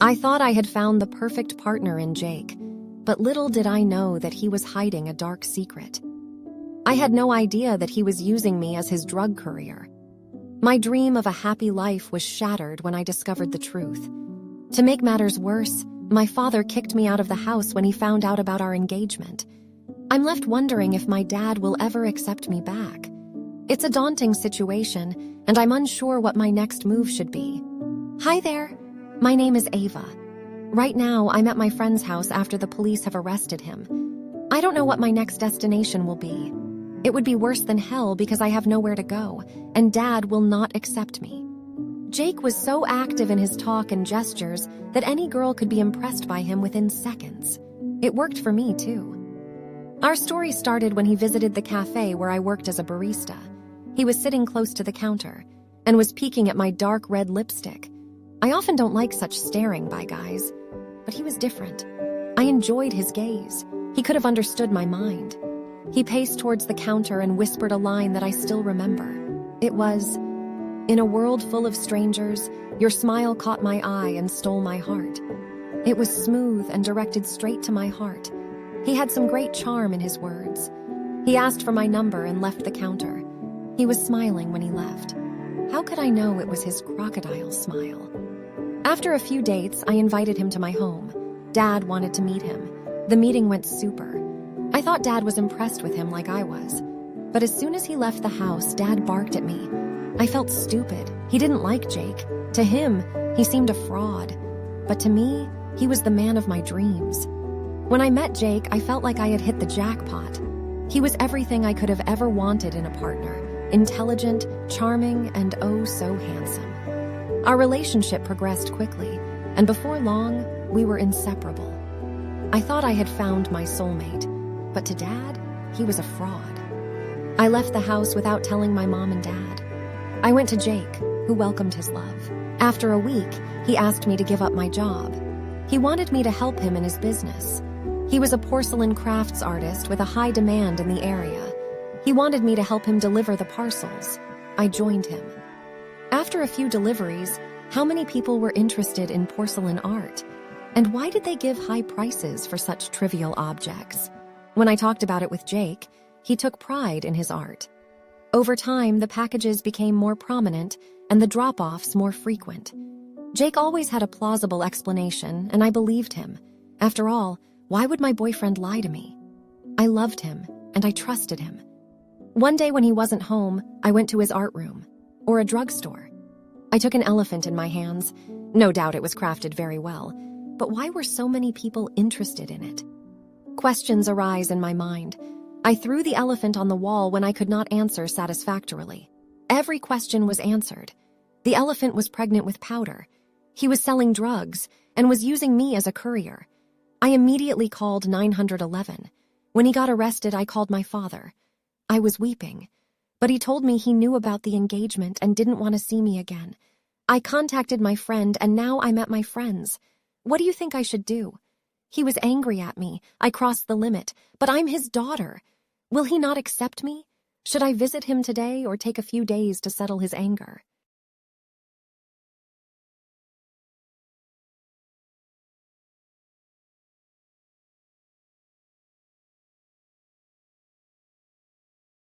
I thought I had found the perfect partner in Jake, but little did I know that he was hiding a dark secret. I had no idea that he was using me as his drug courier. My dream of a happy life was shattered when I discovered the truth. To make matters worse, my father kicked me out of the house when he found out about our engagement. I'm left wondering if my dad will ever accept me back. It's a daunting situation, and I'm unsure what my next move should be. Hi there. My name is Ava. Right now, I'm at my friend's house after the police have arrested him. I don't know what my next destination will be. It would be worse than hell because I have nowhere to go, and Dad will not accept me. Jake was so active in his talk and gestures that any girl could be impressed by him within seconds. It worked for me, too. Our story started when he visited the cafe where I worked as a barista. He was sitting close to the counter and was peeking at my dark red lipstick. I often don't like such staring by guys, but he was different. I enjoyed his gaze. He could have understood my mind. He paced towards the counter and whispered a line that I still remember. It was, "In a world full of strangers, your smile caught my eye and stole my heart." It was smooth and directed straight to my heart. He had some great charm in his words. He asked for my number and left the counter. He was smiling when he left. How could I know it was his crocodile smile? After a few dates, I invited him to my home. Dad wanted to meet him. The meeting went super. I thought Dad was impressed with him like I was. But as soon as he left the house, Dad barked at me. I felt stupid. He didn't like Jake. To him, he seemed a fraud. But to me, he was the man of my dreams. When I met Jake, I felt like I had hit the jackpot. He was everything I could have ever wanted in a partner. Intelligent, charming, and oh so handsome. Our relationship progressed quickly, and before long, we were inseparable. I thought I had found my soulmate, but to Dad, he was a fraud. I left the house without telling my mom and Dad. I went to Jake, who welcomed his love. After a week, he asked me to give up my job. He wanted me to help him in his business. He was a porcelain crafts artist with a high demand in the area. He wanted me to help him deliver the parcels. I joined him. After a few deliveries, how many people were interested in porcelain art? And why did they give high prices for such trivial objects? When I talked about it with Jake, he took pride in his art. Over time, the packages became more prominent and the drop-offs more frequent. Jake always had a plausible explanation, and I believed him. After all, why would my boyfriend lie to me? I loved him, and I trusted him. One day when he wasn't home, I went to his art room, or a drugstore. I took an elephant in my hands. No doubt it was crafted very well, but why were so many people interested in it? Questions arise in my mind. I threw the elephant on the wall when I could not answer satisfactorily. Every question was answered. The elephant was pregnant with powder. He was selling drugs and was using me as a courier. I immediately called 911. When he got arrested, I called my father. I was weeping, but he told me he knew about the engagement and didn't want to see me again. I contacted my friend, and now I'm at my friend's. What do you think I should do? He was angry at me. I crossed the limit, but I'm his daughter. Will he not accept me? Should I visit him today or take a few days to settle his anger?